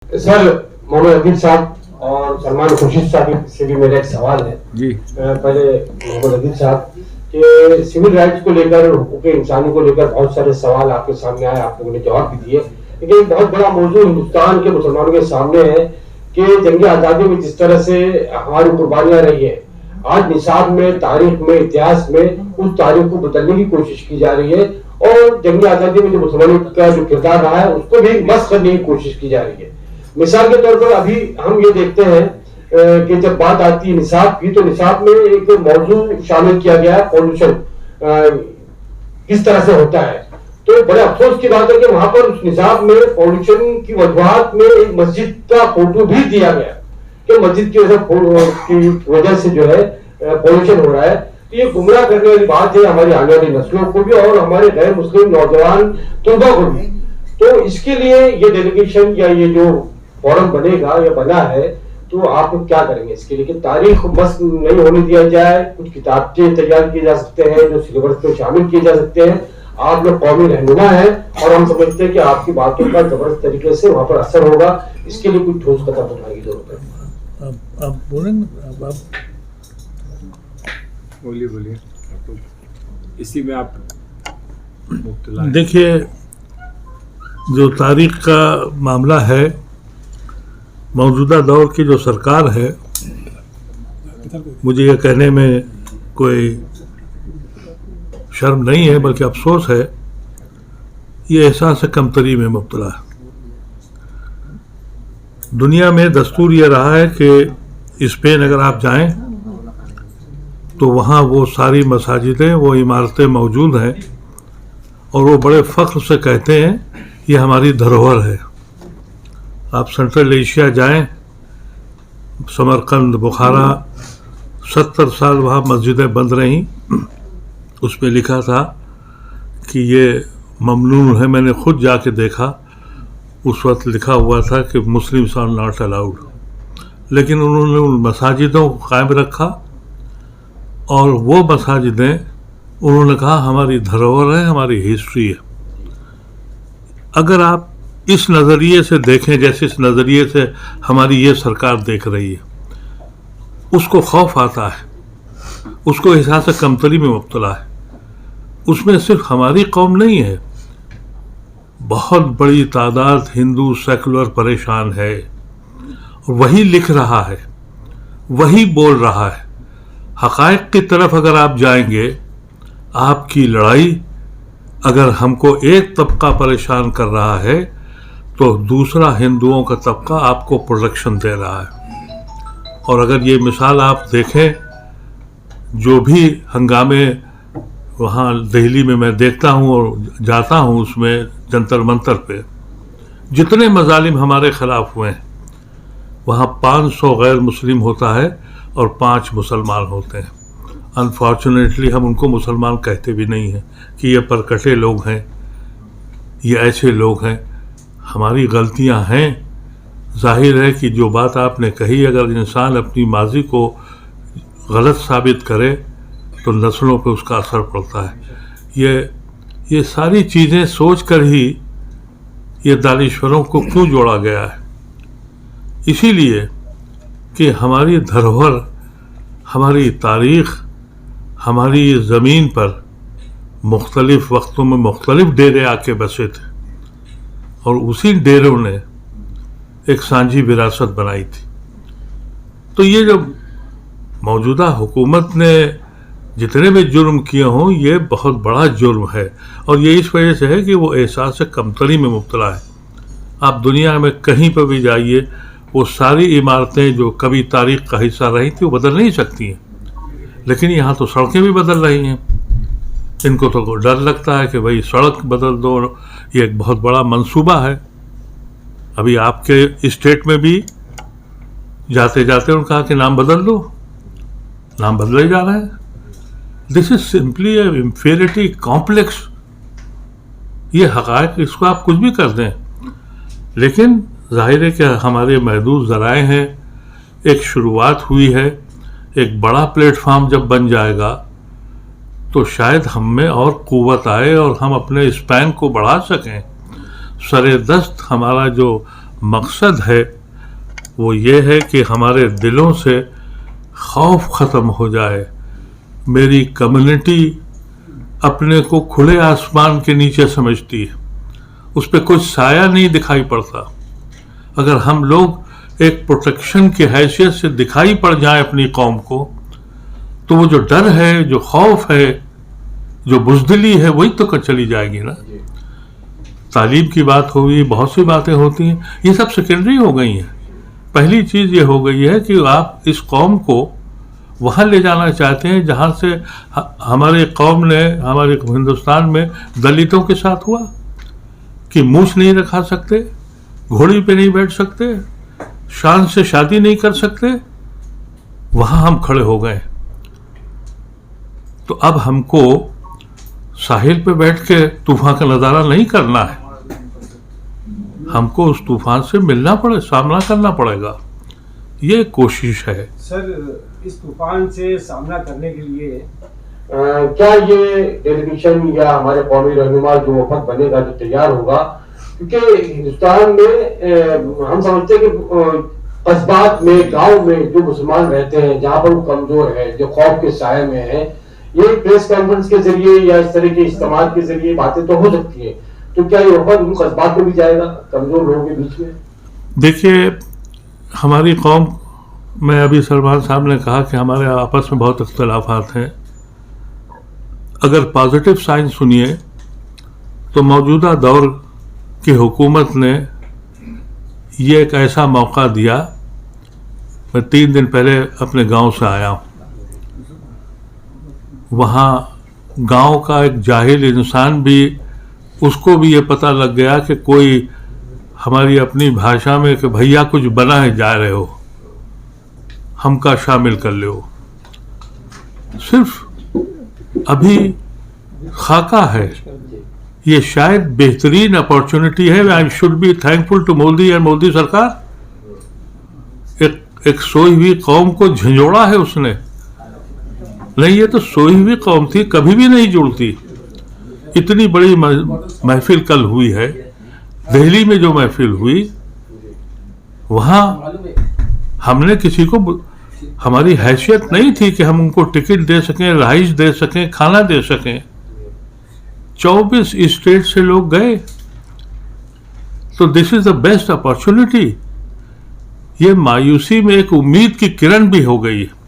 Sir, Mohammad Adeel साहब और सलमान खुर्शीद साहब से भी मेरा एक सवाल है जी। पहले मोहम्मद अदील साहब कि सिविल राइट्स को लेकर, हुकूक इंसानी को लेकर बहुत सारे सवाल आपके सामने आए, आप लोगों ने जवाब भी दिए, लेकिन एक बहुत बड़ा मौजूद हिंदुस्तान के मुसलमानों के सामने है कि जंग आज़ादी में जिस तरह से हमारी कुर्बानियां रही है, आज निसाब में, तारीख में, इतिहास में उस तारीख को बदलने की कोशिश की जा रही है और जंग आज़ादी में जो मुसलमानों का जो किरदार रहा है उसको भी मस्ख करने की कोशिश की जा रही है। मिसाल के तौर पर अभी हम ये देखते हैं कि जब बात आती है निसाब की, तो निसाब में एक मौजू शामिल किया गया है, पॉल्यूशन किस तरह से होता है। तो बड़े अफसोस की बात है कि वहां पर उस निसाब में पॉल्यूशन की वजूहात में एक मस्जिद का फोटो भी दिया गया कि मस्जिद की वजह से जो है पॉल्यूशन हो रहा है। तो ये गुमराह करने वाली बात है हमारी आने वाली नस्लों को भी और हमारे गैर मुस्लिम नौजवान तलबा को भी। तो इसके लिए ये डेलीगेशन या ये जो फोरम बनेगा या बना है, तो आप क्या करेंगे इसके लिए कि तारीख बस नहीं होने दिया जाए, कुछ किताबें तैयार किए जा सकते हैं जो सिलेबस में शामिल किए जा सकते हैं। आप लोग कौमी रहनुमा है और हम समझते हैं कि आपकी बातों का जबरदस्त तरीके से वहां पर असर होगा। इसके लिए कुछ ठोस कदम उठाने की जरूरत है। आप बोलेंगे, आप बोलिए इसी में आप मुब्तला हैं। देखिए, जो तारीख का मामला है, मौजूदा दौर की जो सरकार है, मुझे यह कहने में कोई शर्म नहीं है बल्कि अफसोस है, ये एहसास कमतरी में मुब्तला है। दुनिया में दस्तूर ये रहा है कि स्पेन अगर आप जाएं तो वहाँ वो सारी मसाजिदें, वो इमारतें मौजूद हैं और वो बड़े फ़ख्र से कहते हैं ये हमारी धरोहर है। आप सेंट्रल एशिया जाएं, समरकंद, बुखारा, 70 साल वहाँ मस्जिदें बंद रहीं, उस पर लिखा था कि ये ममनून है। मैंने खुद जाके देखा, उस वक्त लिखा हुआ था कि मुस्लिम्स आर नॉट अलाउड, लेकिन उन्होंने उन मसाजिदों को कायम रखा और वो मसाजिदें उन्होंने कहा हमारी धरोहर है, हमारी हिस्ट्री है। अगर आप इस नज़रिए से देखें जैसे इस नज़रिए से हमारी ये सरकार देख रही है, उसको खौफ आता है, उसको एहसास कमतरी में मुब्तला है। उसमें सिर्फ हमारी कौम नहीं है, बहुत बड़ी तादाद हिंदू सेकुलर परेशान है और वही लिख रहा है, वही बोल रहा है। हक़ाइक़ की तरफ अगर आप जाएंगे, आपकी लड़ाई, अगर हमको एक तबका परेशान कर रहा है तो दूसरा हिंदुओं का तबका आपको प्रोटेक्शन दे रहा है। और अगर ये मिसाल आप देखें, जो भी हंगामे वहाँ दिल्ली में मैं देखता हूँ और जाता हूँ, उसमें जंतर मंतर पे जितने मजालिम हमारे ख़िलाफ़ हुए हैं, वहाँ 500 गैर मुस्लिम होता है और 5 मुसलमान होते हैं। अनफॉर्चुनेटली हम उनको मुसलमान कहते भी नहीं हैं कि ये परकटे लोग हैं, ये ऐसे लोग हैं। हमारी गलतियां हैं। जाहिर है कि जो बात आपने कही, अगर इंसान अपनी माजी को गलत साबित करे तो नस्लों पे उसका असर पड़ता है। ये सारी चीज़ें सोच कर ही ये दानिश्वरों को क्यों जोड़ा गया है? इसीलिए कि हमारी धरोहर, हमारी तारीख़, हमारी ज़मीन पर मुख्तलिफ़ वक्तों में मुख्तलिफ़ डेरे आके बसे थे और उसी डेरों ने एक सांझी विरासत बनाई थी। तो ये जो मौजूदा हुकूमत ने जितने भी जुर्म किए हों, ये बहुत बड़ा जुर्म है और ये इस वजह से है कि वो एहसास कमतरी में मुब्तला है। आप दुनिया में कहीं पर भी जाइए, वो सारी इमारतें जो कभी तारीख़ का हिस्सा रही थी वो बदल नहीं सकती हैं, लेकिन यहाँ तो सड़कें भी बदल रही हैं। इनको तो डर लगता है कि भाई सड़क बदल दो, ये एक बहुत बड़ा मंसूबा है। अभी आपके स्टेट में भी जाते जाते उन्होंने कहा कि नाम बदल दो, नाम बदले जा रहे हैं। This is simply A inferiority complex. ये हक़ाइक़, इसको आप कुछ भी कर दें, लेकिन जाहिर है कि हमारे महदूद ज़राए हैं। एक शुरुआत हुई है, एक बड़ा प्लेटफार्म जब बन जाएगा तो शायद हम में और क़ुव्वत आए और हम अपने स्पैन को बढ़ा सकें। सरे दस्त हमारा जो مقصد ہے وہ یہ ہے کہ ہمارے دلوں سے خوف ختم ہو جائے. میری کمیونٹی اپنے کو کھلے آسمان کے نیچے سمجھتی ہے, اس پہ کوئی سایہ نہیں دکھائی پڑتا. اگر ہم لوگ ایک پروٹیکشن کی حیثیت سے دکھائی پڑ جائیں اپنی قوم کو, تو وہ جو ڈر ہے, جو خوف ہے, جو بزدلی ہے, وہی تو چلی جائے گی نا. تعلیم کی بات ہوئی, بہت سی باتیں ہوتی ہیں, یہ سب سیکنڈری ہو گئی ہیں. پہلی چیز یہ ہو گئی ہے کہ آپ اس قوم کو وہاں لے جانا چاہتے ہیں جہاں سے ہماری قوم نے, ہمارے ہندوستان میں دلتوں کے ساتھ ہوا کہ مونچھ نہیں رکھا سکتے, گھوڑی پہ نہیں بیٹھ سکتے, شان سے شادی نہیں کر سکتے. وہاں ہم کھڑے ہو گئے. تو اب ہم کو ساحل پہ بیٹھ کے طوفان کا نظارہ نہیں کرنا ہے, ہم کو اس طوفان سے ملنا پڑے, سامنا کرنا پڑے گا. یہ کوشش ہے. سر, اس طوفان سے سامنا کرنے کے لیے کیا یہ ڈیلیگیشن یا ہمارے قومی رہنما جو وفد بنے گا, جو تیار ہوگا, کیونکہ ہندوستان میں ہم سمجھتے ہیں کہ قصبات میں, گاؤں میں جو مسلمان رہتے ہیں, جہاں پر وہ کمزور ہے, جو خوف کے سائے میں ہیں, یہ پریس کانفرنس کے ذریعے یا اس طرح کے اجتماع کے ذریعے باتیں تو ہو سکتی ہیں. تو کیا یہ وفد ان قصبات میں بھی جائے گا, کمزور لوگوں کے بیچ میں؟ دیکھیے, ہماری قوم میں ابھی سلمان صاحب نے کہا کہ ہمارے آپس میں بہت اختلافات ہیں. اگر پازیٹیو سائن سنیے تو موجودہ دور کی حکومت نے یہ ایک ایسا موقع دیا. میں 3 دن پہلے اپنے گاؤں سے آیا ہوں. وہاں گاؤں کا ایک جاہل انسان بھی, اس کو بھی یہ پتہ لگ گیا کہ کوئی ہماری اپنی بھاشا میں کہ بھیا کچھ بنا ہے, جا رہے ہو, ہم کا شامل کر لے ہو. صرف ابھی خاکہ ہے. یہ شاید بہترین اپارچونٹی ہے. I should be thankful to Modi and Modi سرکار. ایک سوئی ہوئی قوم کو جھنجھوڑا ہے اس نے. نہیں, یہ تو سوئی ہوئی قوم تھی, کبھی بھی نہیں جڑتی. اتنی بڑی محفل کل ہوئی ہے دہلی میں. جو محفل ہوئی وہاں ہم نے کسی کو, ہماری حیثیت نہیں تھی کہ ہم ان کو ٹکٹ دے سکیں, رہائش دے سکیں, کھانا دے سکیں. 24 اسٹیٹ سے لوگ گئے. تو دس از دا بیسٹ اپارچونٹی. یہ مایوسی میں ایک امید کی کرن بھی ہو گئی ہے.